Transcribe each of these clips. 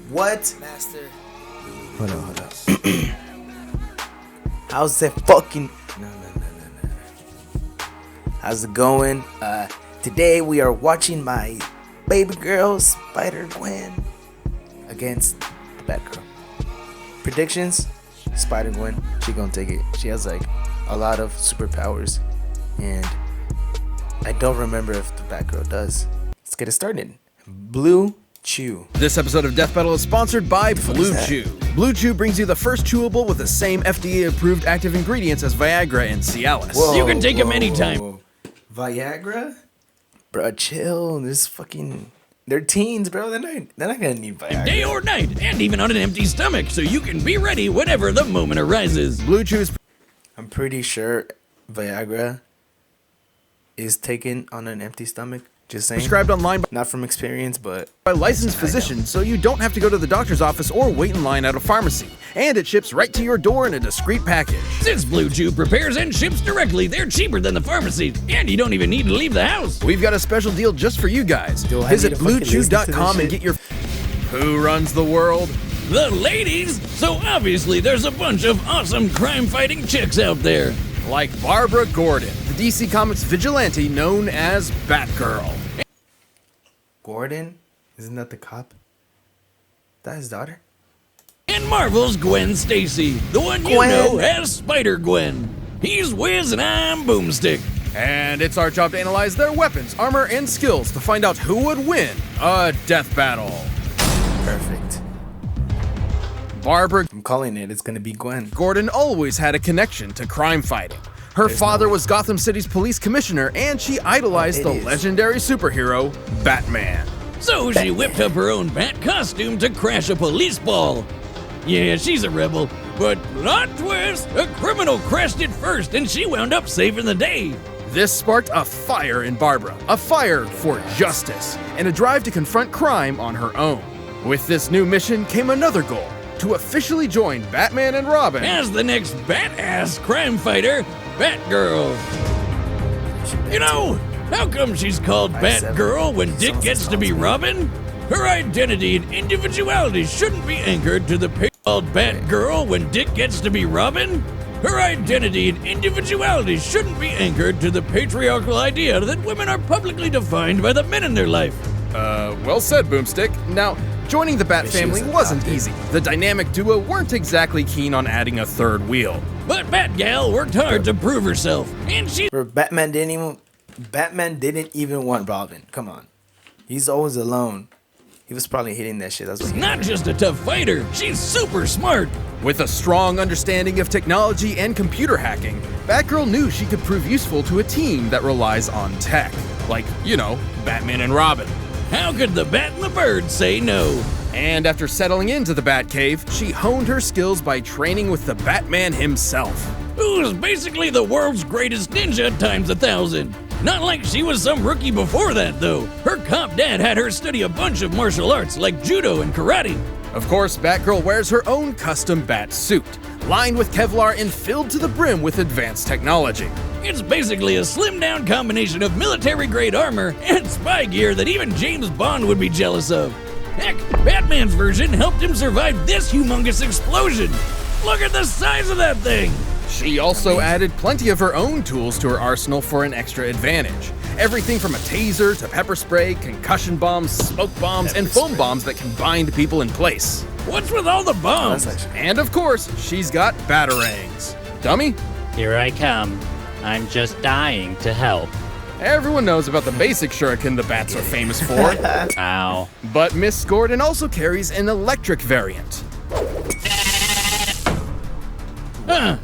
What? Master. Hold on. How's that fucking... No. How's it going? Today we are watching my baby girl, Spider-Gwen, against the Batgirl. Predictions? Spider-Gwen, she gonna take it. She has like a lot of superpowers, and I don't remember if the Batgirl does. Let's get it started. Blue Chew. This episode of Deathbattle is sponsored by Blue Chew. Blue Chew brings you the first chewable with the same FDA-approved active ingredients as Viagra and Cialis. You can take them anytime. Viagra? Bro, chill. They're teens, bro. They're not gonna need Viagra. Day or night, and even on an empty stomach, so you can be ready whenever the moment arises. Blue Chew's... I'm pretty sure Viagra is taken on an empty stomach. Just saying. Prescribed online not from experience, but by licensed physicians, so you don't have to go to the doctor's office or wait in line at a pharmacy. And it ships right to your door in a discreet package. Since Blue Chew prepares and ships directly, they're cheaper than the pharmacy, and you don't even need to leave the house. We've got a special deal just for you guys. Visit bluechew.com and get your... Who runs the world? The ladies! So obviously there's a bunch of awesome crime-fighting chicks out there. Like Barbara Gordon, the DC Comics vigilante known as Batgirl. Gordon? Isn't that the cop? That his daughter? And Marvel's Gwen Stacy, the one you know as Spider-Gwen. He's Wiz and I'm Boomstick. And it's our job to analyze their weapons, armor, and skills to find out who would win a death battle. Perfect. Barbara... I'm calling it. It's gonna be Gwen. Gordon always had a connection to crime fighting. Her father was Gotham City's police commissioner, and she idolized the legendary superhero, Batman. So she whipped up her own bat costume to crash a police ball. Yeah, she's a rebel, but plot twist, a criminal crashed it first and she wound up saving the day. This sparked a fire in Barbara, a fire for justice, and a drive to confront crime on her own. With this new mission came another goal, to officially join Batman and Robin as the next badass crime fighter, Batgirl. You know, how come she's called Batgirl when Dick gets to be Robin? Her identity and individuality shouldn't be anchored to the called Batgirl when Dick gets to be Robin? Her identity and individuality shouldn't be anchored to the patriarchal idea that women are publicly defined by the men in their life. Well said, Boomstick. Now, joining the Bat family wasn't easy. The dynamic duo weren't exactly keen on adding a third wheel. But Batgal worked hard to prove herself, and she... Batman didn't even want Robin. Come on. He's always alone. He was probably hitting that shit. That's what not just a tough fighter, she's super smart. With a strong understanding of technology and computer hacking, Batgirl knew she could prove useful to a team that relies on tech. Like, you know, Batman and Robin. How could the Bat and the Bird say no? And after settling into the Batcave, she honed her skills by training with the Batman himself. Who's basically the world's greatest ninja times 1,000. Not like she was some rookie before that, though. Her cop dad had her study a bunch of martial arts like judo and karate. Of course, Batgirl wears her own custom bat suit, lined with Kevlar and filled to the brim with advanced technology. It's basically a slimmed-down combination of military-grade armor and spy gear that even James Bond would be jealous of. Heck, Batman's version helped him survive this humongous explosion. Look at the size of that thing! She also added plenty of her own tools to her arsenal for an extra advantage. Everything from a taser to pepper spray, concussion bombs, smoke bombs, and foam bombs that can bind people in place. What's with all the bombs? And of course, she's got batarangs. Dummy? Here I come. I'm just dying to help. Everyone knows about the basic shuriken the bats are famous for. Ow. But Miss Gordon also carries an electric variant. Huh.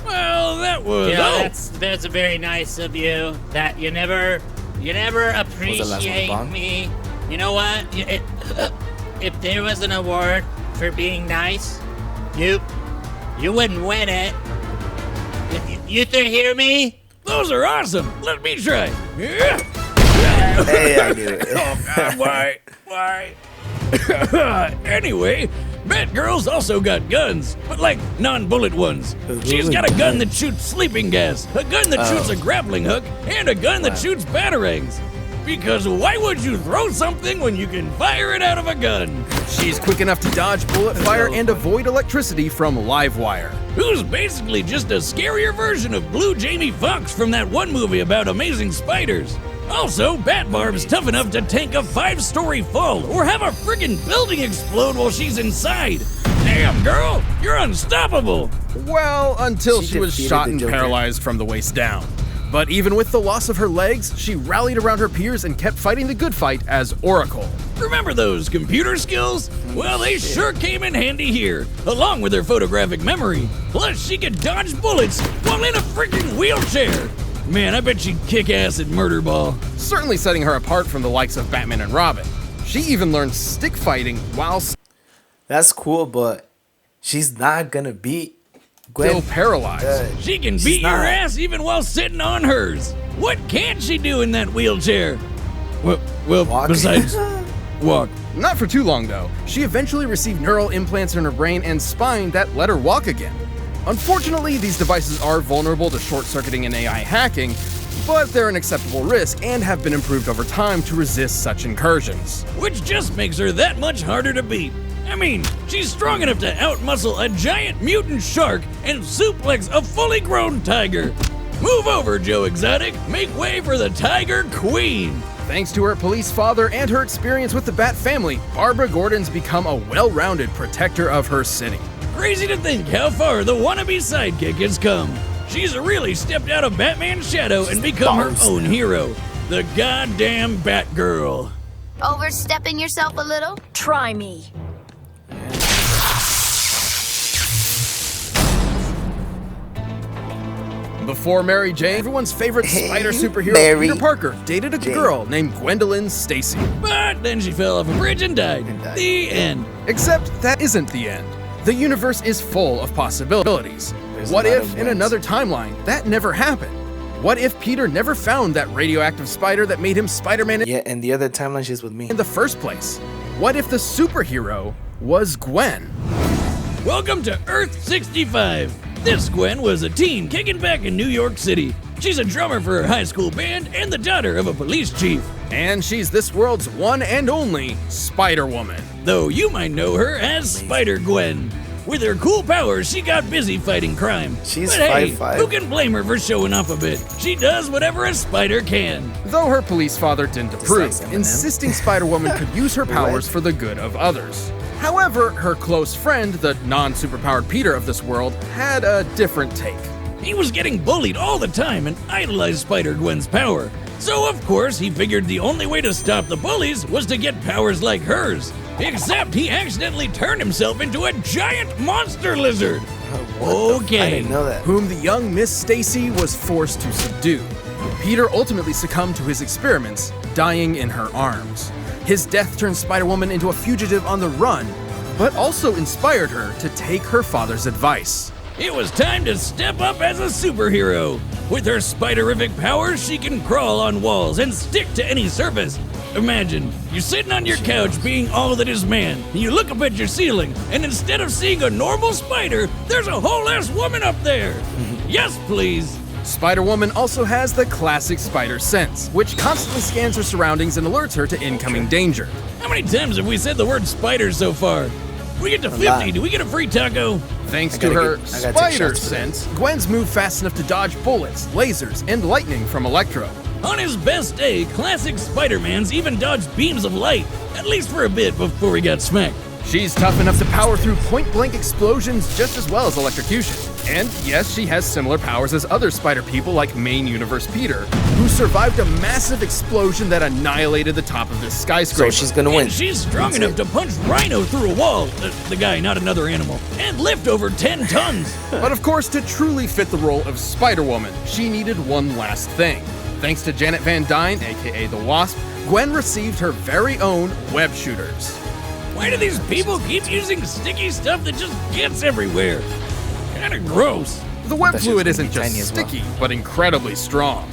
Well, that was... You know, that's very nice of you. That you never appreciate me. You know what? If there was an award for being nice, you wouldn't win it. You three hear me? Those are awesome. Let me try. Yeah. Hey, I do it. Oh, God, why? Anyway, Batgirl's also got guns, but like non-bullet ones. She's got a gun that shoots sleeping gas, a gun that shoots a grappling hook, and a gun that shoots batarangs. Because why would you throw something when you can fire it out of a gun? She's quick enough to dodge bullet fire and avoid electricity from live wire. Who's basically just a scarier version of Blue Jamie Foxx from that one movie about amazing spiders. Also, Batbarb's tough enough to tank a 5-story fall or have a friggin' building explode while she's inside. Damn, girl, you're unstoppable. Well, until She she was defeated shot the and Joker. paralyzed from the waist down. But even with the loss of her legs, she rallied around her peers and kept fighting the good fight as Oracle. Remember those computer skills? Well, they sure came in handy here, along with her photographic memory. Plus, she could dodge bullets while in a freaking wheelchair. Man, I bet she'd kick ass at Murder Ball. Certainly setting her apart from the likes of Batman and Robin. She even learned stick fighting while That's cool, but she's not gonna beat Gwen. still paralyzed. She can She's beat your not. ass even while sitting on hers. What can't she do in that wheelchair? Well, Walk. besides walk. Not for too long, though. She eventually received neural implants in her brain and spine that let her walk again. Unfortunately, these devices are vulnerable to short-circuiting and AI hacking, but they're an acceptable risk and have been improved over time to resist such incursions. Which just makes her that much harder to beat. I mean, she's strong enough to outmuscle a giant mutant shark and suplex a fully grown tiger. Move over, Joe Exotic. Make way for the Tiger Queen. Thanks to her police father and her experience with the Bat family, Barbara Gordon's become a well-rounded protector of her city. Crazy to think how far the wannabe sidekick has come. She's really stepped out of Batman's shadow and become her Bars own now. hero. The goddamn Batgirl. Overstepping yourself a little? Try me. Before Mary Jane, everyone's favorite Hey, spider superhero, Mary Peter Parker, dated a Jane. girl named Gwendolyn Stacy. But then she fell off a bridge and died. The end. Except that isn't the end. The universe is full of possibilities. There's What a lot if, of in wins. another timeline, that never happened? What if Peter never found that radioactive spider that made him Spider-Man Yeah, and the other timeline she's with me. in the first place? What if the superhero was Gwen? Welcome to Earth 65. This Gwen was a teen kicking back in New York City. She's a drummer for her high school band and the daughter of a police chief. And she's this world's one and only Spider-Woman. Though you might know her as Spider-Gwen. With her cool powers, she got busy fighting crime. She's but hey, 5'5". who can blame her for showing off a bit? She does whatever a spider can. Though her police father didn't approve, like Eminem. insisting Spider-Woman could use her powers What? for the good of others. However, her close friend, the non-superpowered Peter of this world, had a different take. He was getting bullied all the time and idolized Spider-Gwen's power. So of course he figured the only way to stop the bullies was to get powers like hers. Except he accidentally turned himself into a giant monster lizard. Okay. I didn't know that. Whom the young Miss Stacy was forced to subdue. Peter ultimately succumbed to his experiments, dying in her arms. His death turned Spider-Woman into a fugitive on the run, but also inspired her to take her father's advice. It was time to step up as a superhero. With her spiderific powers, she can crawl on walls and stick to any surface. Imagine, you're sitting on your couch being all that is man, and you look up at your ceiling, and instead of seeing a normal spider, there's a whole-ass woman up there. Yes, please. Spider-Woman also has the classic spider sense, which constantly scans her surroundings and alerts her to incoming danger. How many times have we said the word spider so far? We get to 50, lot. do we get a free taco? Thanks I to gotta her I gotta take spider shots for that. sense, Gwen's moved fast enough to dodge bullets, lasers, and lightning from Electro. On his best day, classic Spider-Man's even dodged beams of light, at least for a bit before he got smacked. She's tough enough to power through point-blank explosions just as well as electrocution. And yes, she has similar powers as other spider people like main universe Peter, who survived a massive explosion that annihilated the top of this So skyscraper. she's gonna win. And she's strong enough to punch Rhino through a wall, the guy, not another animal, and lift over 10 tons. But of course, to truly fit the role of Spider-Woman, she needed one last thing. Thanks to Janet Van Dyne, aka the Wasp, Gwen received her very own web shooters. Why do these people keep using sticky stuff that just gets everywhere? Kinda gross. The web That shit's fluid gonna isn't be just tiny as well. sticky, but incredibly strong.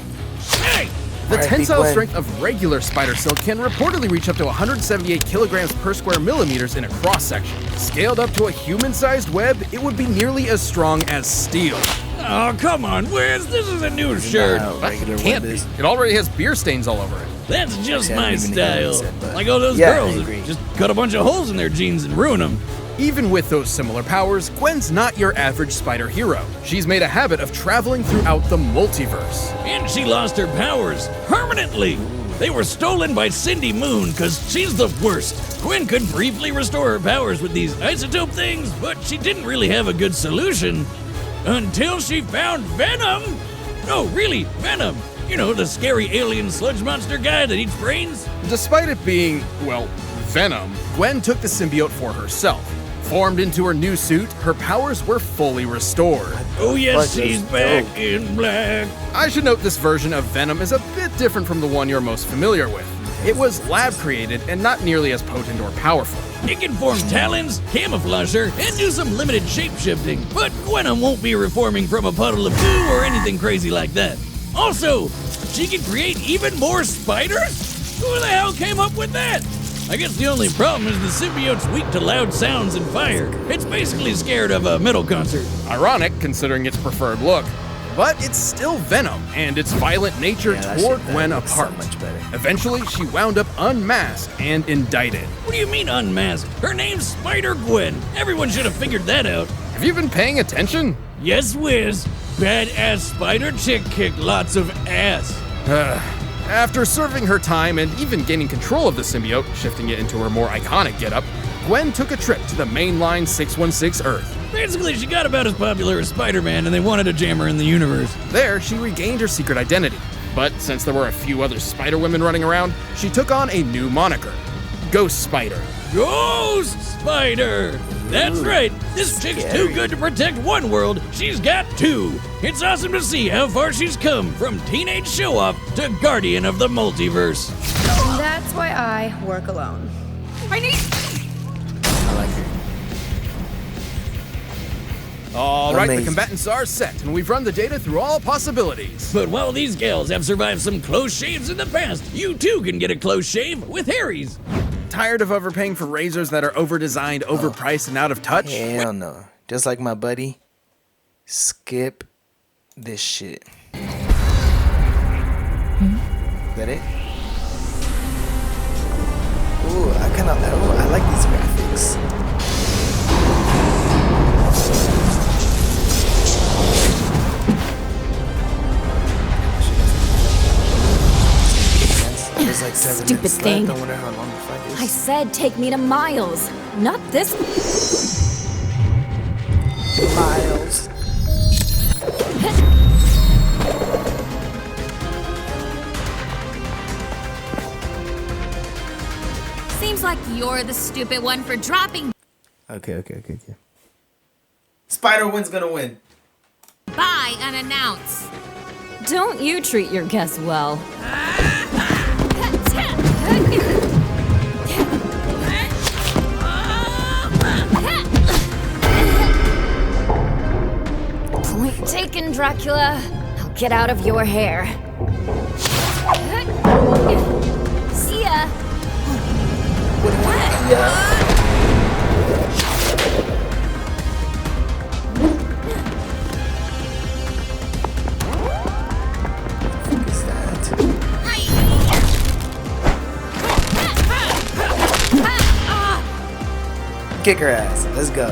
Hey! The Alright, tensile Big Gwen. strength of regular spider silk can reportedly reach up to 178 kilograms per square millimeters in a cross section. Scaled up to a human-sized web, it would be nearly as strong as steel. Oh, come on, Wiz. This is a new shirt. Not how regular Can't web be. is. It already has beer stains all over it. That's just Actually, I my don't even hear what style. he said, but- Like all those Yeah, I girls agree. that just cut a bunch of holes in their jeans and ruin them. Even with those similar powers, Gwen's not your average spider hero. She's made a habit of traveling throughout the multiverse. And she lost her powers permanently. They were stolen by Cindy Moon because she's the worst. Gwen could briefly restore her powers with these isotope things, but she didn't really have a good solution until she found Venom. No, really, Venom. You know, the scary alien sludge monster guy that eats brains? Despite it being, well, Venom, Gwen took the symbiote for herself. Formed into her new suit, her powers were fully restored. Oh, yes, But she's it's back dope. in black. I should note this version of Venom is a bit different from the one you're most familiar with. It was lab created and not nearly as potent or powerful. It can form talons, camouflage her, and do some limited shape-shifting, but Gwenum won't be reforming from a puddle of goo or anything crazy like that. Also, she can create even more spiders? Who the hell came up with that? I guess the only problem is the symbiote's weak to loud sounds and fire. It's basically scared of a metal concert. Ironic, considering its preferred look. But it's still Venom, and its violent nature Yeah, that tore shit, that Gwen looks so apart. much better. Eventually, she wound up unmasked and indicted. What do you mean unmasked? Her name's Spider-Gwen. Everyone should have figured that out. Have you been paying attention? Yes, Wiz. Badass spider chick kicked lots of ass. After serving her time and even gaining control of the symbiote, shifting it into her more iconic getup, Gwen took a trip to the mainline 616 Earth. Basically, she got about as popular as Spider-Man, and they wanted to jam her in the universe. There, she regained her secret identity. But since there were a few other Spider-Women running around, she took on a new moniker, Ghost Spider. Ghost Spider! That's right, this chick's too Scary. good to protect one world, she's got two. It's awesome to see how far she's come from teenage show-off to guardian of the multiverse. And that's why I work alone. I need. I like her. All right, the Amazing. combatants are set, and we've run the data through all possibilities. But while these gals have survived some close shaves in the past, you too can get a close shave with Harry's. Tired of overpaying for razors that are over-designed, overpriced, and out of touch? Hell no. Just like my buddy, skip this shit. Is that it? Ooh, I like these graphics. There's like 7 Stupid minutes thing. left. I wonder how long the fight is. I said take me to Miles, not this. Miles. Seems like you're the stupid one for dropping Okay. Spider-Gwen's gonna win. by unannounced. Don't you treat your guests well. Point taken, Dracula. I'll get out of your hair. See ya. What is that? Kick her ass. Let's go.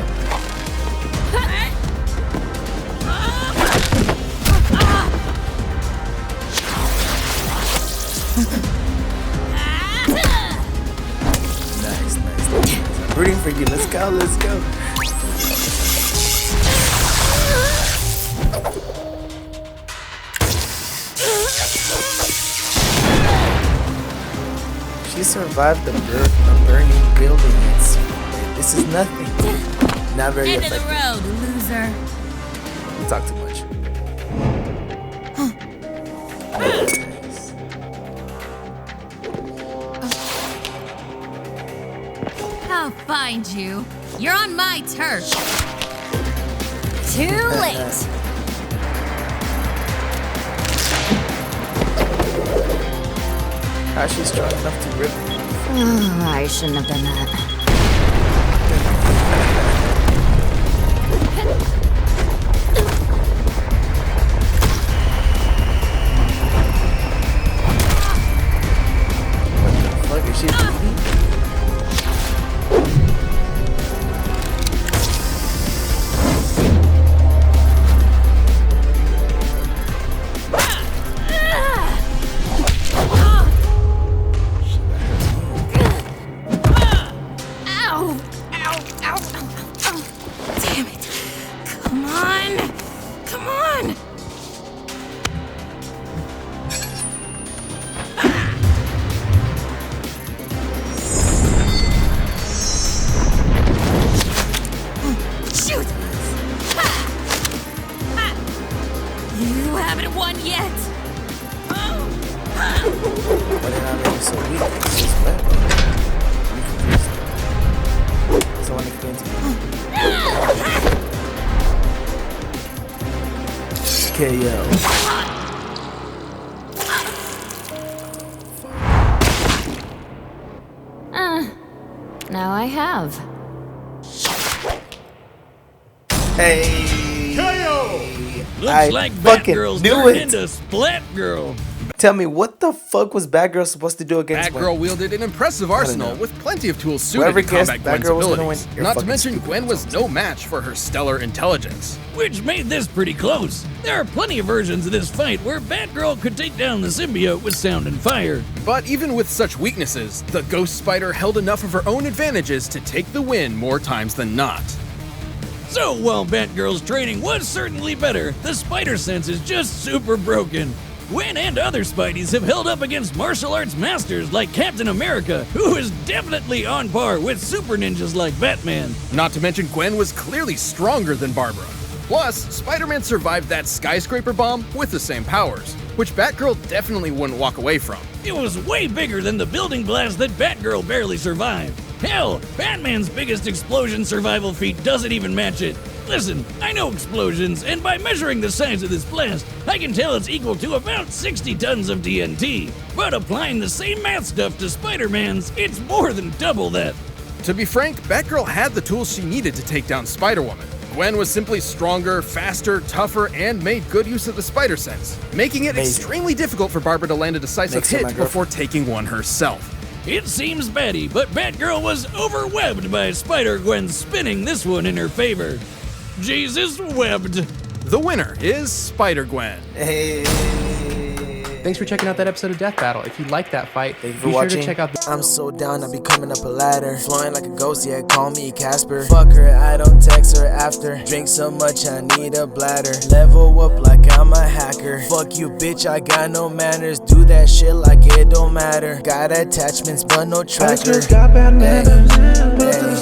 Nice. I'm rooting for you. Let's go. She survived the burning building. This is nothing. Not very End of the effective. road, loser. You talk too much. I'll find you. You're on my turf. Too late. How's she strong enough to rip me? I shouldn't have done that. Ow! Ow! Ow! Ow! Ow! Damn it! Come on! Come on! Shoot! You haven't won yet! But then I'm really so weak. It's just wet, bro. So when it came to KO. Now I have. Hey! Looks I like fucking Batgirl's knew turned it. into Splat Girl. Tell me, what the fuck was Batgirl supposed to do against Batgirl wielded an impressive arsenal know. with plenty of tools suited Whoever to guessed combat Gwen's Batgirl was gonna abilities. win, you're Not to fucking mention, stupid. Gwen was no match for her stellar intelligence. Which made this pretty close. There are plenty of versions of this fight where Batgirl could take down the symbiote with sound and fire. But even with such weaknesses, the Ghost Spider held enough of her own advantages to take the win more times than not. So while Batgirl's training was certainly better, the spider sense is just super broken. Gwen and other Spideys have held up against martial arts masters like Captain America, who is definitely on par with super ninjas like Batman. Not to mention, Gwen was clearly stronger than Barbara. Plus, Spider-Man survived that skyscraper bomb with the same powers, which Batgirl definitely wouldn't walk away from. It was way bigger than the building blast that Batgirl barely survived. Hell, Batman's biggest explosion survival feat doesn't even match it. Listen, I know explosions, and by measuring the size of this blast, I can tell it's equal to about 60 tons of TNT. But applying the same math stuff to Spider-Man's, it's more than double that. To be frank, Batgirl had the tools she needed to take down Spider-Woman. Gwen was simply stronger, faster, tougher, and made good use of the spider sense, making it Amazing. extremely difficult for Barbara to land a decisive Makes it my hit girl. before taking one herself. It seems batty, but Batgirl was overwhelmed by Spider-Gwen spinning this one in her favor. Jesus webbed. The winner is Spider-Gwen. Hey. Thanks for checking out that episode of Deathbattle. If you like that fight, Thank you be for sure watching. to check out the I'm so down, I be coming up a ladder. Flying like a ghost, yeah, call me Casper. Fuck her, I don't text her after. Drink so much, I need a bladder. Level up like I'm a hacker. Fuck you, bitch, I got no manners. Do that shit like it don't matter. Got attachments, but no tracker. I just got bad manners. Hey.